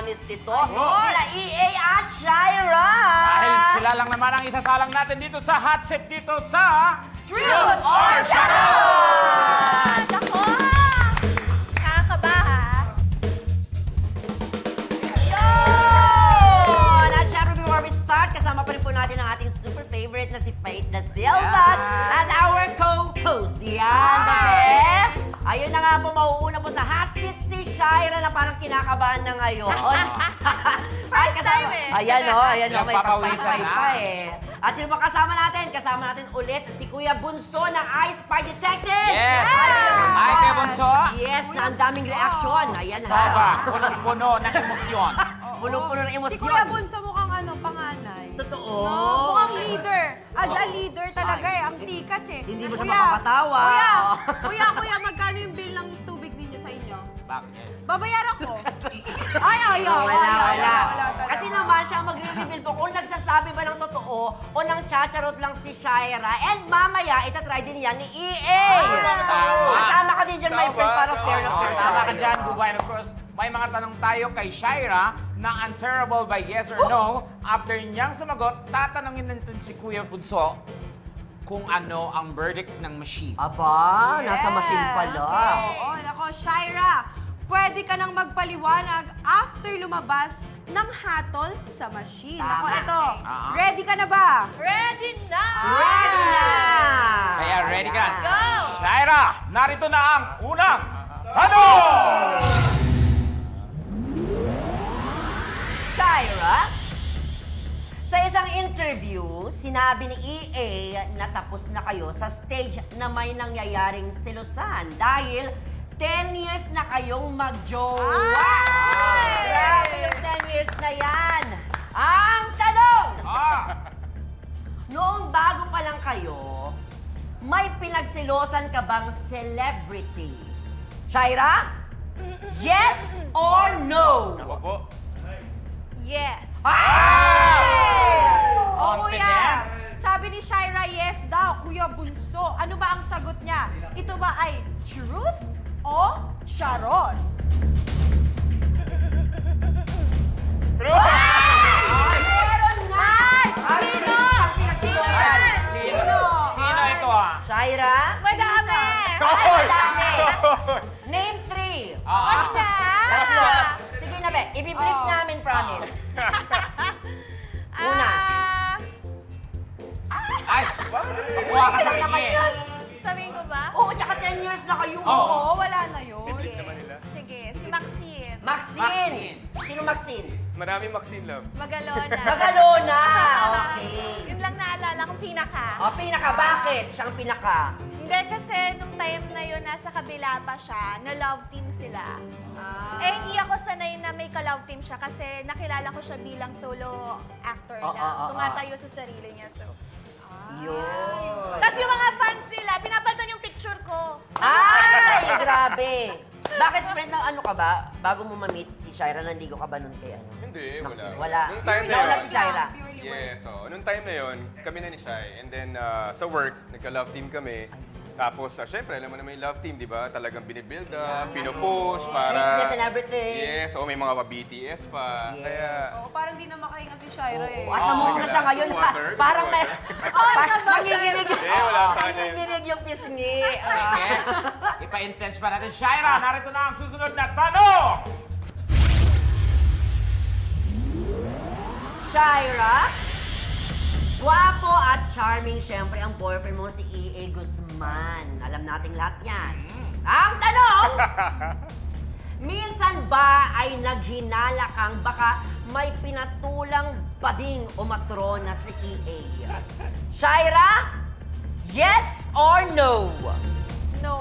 promise nito. Sila EA at Shira. Dahil sila lang naman ang isasalang natin dito sa hot seat dito sa... Truth or Charot! Ako! Nakakaba, ha? Yun! At syempre, before we start, kasama pa rin po natin ang ating super favorite na si Faith Da Silva as our co-host. Yan, Dabe! Ayun na nga po, mauuna po sa hot seat si Shira na parang kinakabahan na ngayon. First time eh. Ayan o, may Nagpapawisan pagpapay na. pa eh. At sino ba kasama natin? Kasama natin ulit si Kuya Bunso ng I Spy Detective! Yes! Hi, Kuya Bunso! Yes, na ang daming reaksyon. Ayan Baba, ha. punong-puno ng emosyon. Punong-puno ng Si emosyon. Kuya Bunso mukhang panganay. Totoo. No, mukhang leader. As a leader talaga eh. Ang tikas eh. Hindi mo siya Kuya, makakatawa. Kuya, magkano yung bill ng tubig ninyo sa inyo? Bakit? Babayaran ko. Ay, Wala. talaga. Kasi naman siya ang magre-reveal ko kung nagsasabi ba ng totoo o nang chacharot lang si Shira. And mamaya, itatry din yan ni EA. Tama. Kasama ka din dyan, my friend, para fair na fair Tama ka tayo. dyan, Dubai. And of course, may mga tanong tayo kay Shira na answerable by yes or no. After niyang sumagot, tatanungin natin si Kuya Bunso kung ano ang verdict ng machine. Aba, nasa machine pala. Oo, nako, Shira. Pwede ka nang magpaliwanag after lumabas ng hatol sa machine. Nako, Tama. ito. Ah. Ready ka na ba? Ready na! Ready na! Kaya ready ka? Ayan. Go! Shira, narito na ang unang tanong! Shira, sa isang interview, sinabi ni EA na tapos na kayo sa stage na may nangyayaring selusan dahil 10 years na kayong magjowa. Ay! Grabe yung 10 years na yan. Ang tanong, noong bago pa lang kayo, may pinagsilosan ka bang celebrity? Shira, yes or no? Opo. Yes. Oo, Confident. Kuya. Sabi ni Shira, yes daw, Kuya Bunso. Ano ba ang sagot niya? Ito ba ay truth o charot? Meron na! Sino? Pinagsilosan. Sino? Sino ito Shira? Madami! Ay, madami. Name 3. Wala! Tatlo. Sige na, be. Ibiblip namin, promise. Una. Ay, makuha ka sa tingin. Sabihin ko ba? Oo, tsaka 10 years na kayo. Oo. Oo, wala na yun. Sige, si Maxine. Maxine. Sino Maxine? Maraming Maxine Love. Magalona. Magalona. Okay. Yun lang naalala kong pinaka. O, pinaka. Bakit? Siya ang pinaka. Hindi kasi nung time na yun, nasa kabila pa siya, na love team sila. Eh, hindi ako sanay na may ka-love team siya kasi nakilala ko siya bilang solo actor lang. Tumatayo sa sarili niya, so. Yun. Tapos yung mga fans nila, pinapalitan yung picture ko. Ay, grabe. Bakit, friend, na ano ka ba? Bago mo ma-meet si Shira, nanligo ka ba nun kay ano? Hindi, wala. Maxine? Wala. Nung time na Nauna yun. si Shira. Yes, so nung time na yun, kami na ni Shai. And then sa work, nagka-love team kami. Tapos, syempre, alam mo na may love team, di ba? Talagang binibuild up, pinupush para... Sweetness and everything. Yes, o may mga BTS pa. Yes. Kaya... Oo, parang di na makahinga si Shira eh. At namumula siya ngayon, parang may... Nanginginig yung... Eh, wala sa kanya. Nanginginig yung pisngi. Sige. Ipa-intense pa natin. Shira, narito na ang susunod na tanong! Shira, guwapo at charming syempre ang boyfriend mo si EA Guzman. Alam nating lahat yan. Ang tanong, minsan ba ay naghinala kang baka may pinatulang bading o matrona si EA? Shira, yes or no? No.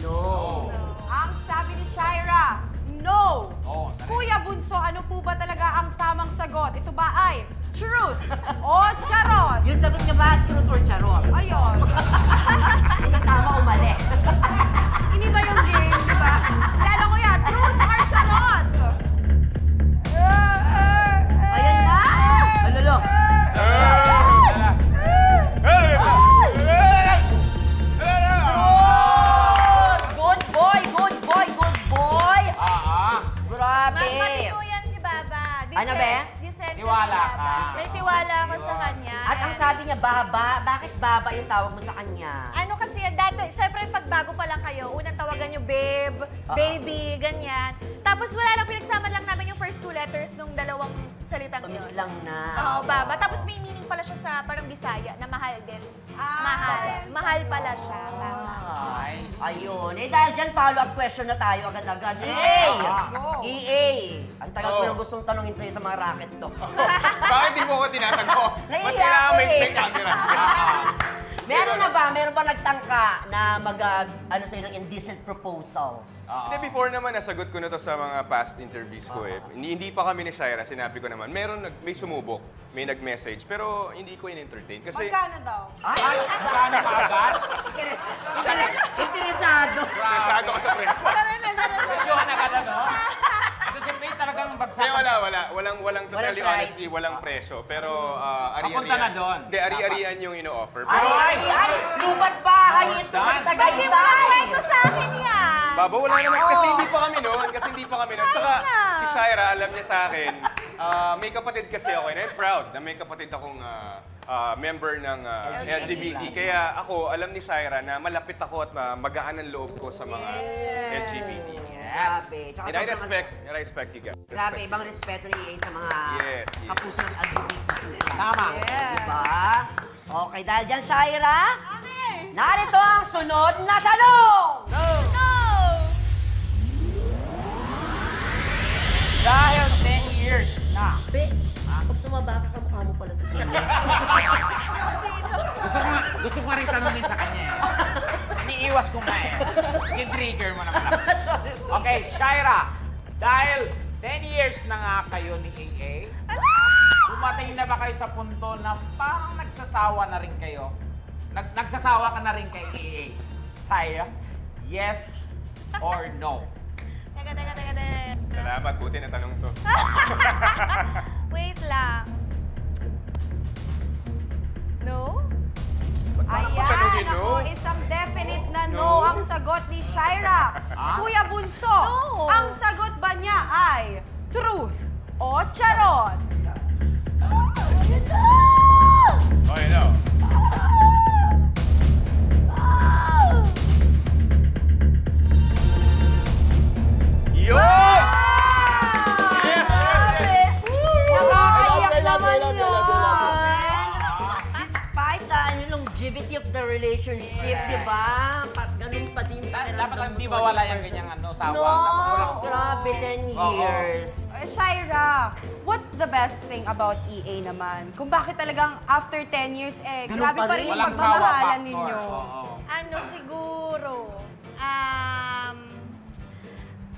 No. Ang sabi ni Shira, no! Oo, Kuya Bunso, ano po ba talaga ang tamang sagot? Ito ba ay truth o charot? Yung sagot niya ba, truth or charot? Ayun. Hindi tama o mali. Ini ba yung game, di ba? Kaya kuya, truth or charot? Ayan na! Ano lo? Good boy, good boy, good boy! Grabe! sabi niya, Baba. Bakit Baba yung tawag mo sa kanya? Ano kasi, dati, syempre pag bago pa lang kayo, unang tawagan nyo babe, baby, ganyan. Tapos wala lang, pinagsama lang namin yung first 2 letters nung dalawang salitang yun. Tumis lang na. Oo, baba. Tapos may meaning pala siya sa parang Bisaya na mahal din. Mahal. Mahal pala siya. Tama. Nice. Ayun. Eh dahil dyan, follow-up question na tayo agad-agad. EA! go. EA! Ang tagal ko Oh. nang gustong tanungin sa'yo sa mga racket to. Bakit di mo ako tinatanong? Ba't Nahiya kailangan ako may eh. camera? Meron ba nagtangka na ano sa'yo ng indecent proposals? Hindi, before naman, nasagot ko na to sa mga past interviews ko eh. Hindi pa kami ni Shaira, sinabi ko naman. May sumubok, may nag-message, pero hindi ko in-entertain. Kasi Magkano daw? Ay! Magkano ka agad? Interesado! presado ka sa presa. Presyohan agad, ano? Ito si Faith talagang bagsak. Kaya walang totally price. honestly, walang presyo. Pero Papunta na doon. Hindi, ari-arian yung ino-offer. Pero, Ay! Lupat bahay ito sa Kasi Tagaytay! kwento sa akin yan. Baba, wala naman. Kasi hindi pa kami noon. Saka, si Shaira, alam niya sa akin, may kapatid kasi ako. And I'm proud na may kapatid akong member ng LGBT. Kaya ako, alam ni Shaira na malapit ako at magaan ang loob ko sa mga LGBT. Grabe. Tsaka And I sobrang- respect you guys. Grabe, ibang respeto ni EA sa mga Yes. kapuso ng LGBT. Tama. Diba? Okay, dahil dyan, Shaira, narito ang sunod na tanong! No! Dahil 10 years na. Be, pag tumaba ka, kamukha mo pala sa kanya. Gusto ko nga rin tanongin sa kanya eh. Iniiwas ko nga eh. I-trigger mo naman ako. Okay, Shaira. Dahil 10 years na nga kayo ni AA, dumating na ba kayo sa punto na parang nagsasawa na rin kayo? Nagsasawa ka na rin kay AA? Saya, yes or no? Teka. Salamat, buti na tanong to. Wait lang. No? Ayan, tanungin, no? ako, isang definite na no ang sagot ni Shaira. Kuya Bunso, No. ang sagot ba niya ay truth o charot? Okay, no. Yun! Yes! Nakakaiyak naman yun! Despite the longevity of the relationship, di ba? Ganun pa din. Dapat lang di mawala yung ganyang sawa. No! Dapat walang- Grabe, 10 Oo. years. Shaira, what's the best thing about EA naman? Kung bakit talagang after 10 years, Ganun grabe pa pa rin. rin yung Walang sawa pagmamahalan factor. ninyo. Oo. Ano siguro?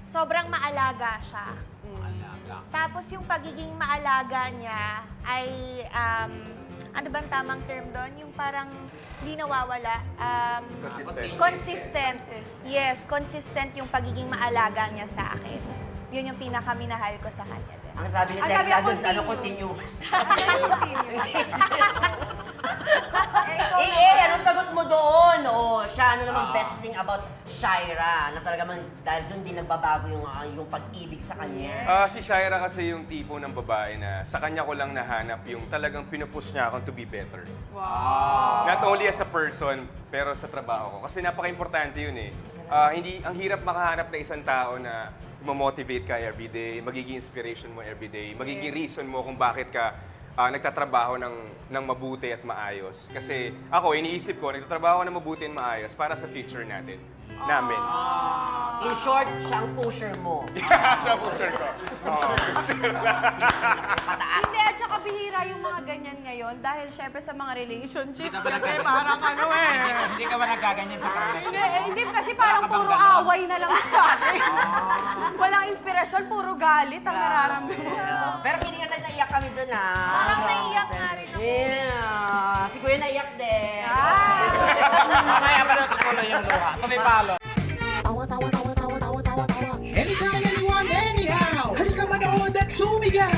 Sobrang maalaga siya. Alaga. Tapos yung pagiging maalaga niya ay, ano bang tamang term doon? Yung parang hindi nawawala. Consistent. Consistent. Yes, consistent yung pagiging maalaga niya sa akin. Yun yung pinakaminahal ko sa kanya din. Ang sabi ni Ang sabi Tekla niya, doon, ano, continuous. continuous. Anong sagot mo doon? O, siya, ano naman best thing about Shaira? Na talaga man, dahil doon din nagbabago yung pag-ibig sa kanya. Si Shaira kasi yung tipo ng babae na sa kanya ko lang nahanap yung talagang pinupush niya akong to be better. Not only as a person, pero sa trabaho ko. Kasi napaka-importante yun eh. Ang hirap makahanap na isang tao na mamotivate ka everyday, magiging inspiration mo everyday, magiging reason mo kung bakit ka nagtatrabaho ng mabuti at maayos. Kasi ako, iniisip ko, nagtatrabaho ng mabuti at maayos para sa future natin. Namin. In short, siya ang pusher mo. Siya future ko. Hindi, at saka bihira yung mga ganyan ngayon dahil syempre sa mga relationships. Hindi ka ba Kasi nagkaganyan? parang ano Hindi ka ba nagkaganyan sa kanila? hindi kasi parang puro away na lang sa akin. Walang inspirasyon, puro galit ang nararamdaman. Pero hindi nga sa'yo naiyak kami doon, ah. Parang naiyak nga rin ako. Yeah. Si Kuya naiyak din. Mamaya pa na tutuloy yung luha. Tumipalo. Anytime, anyone, anyhow. Halika manood at sumigaw.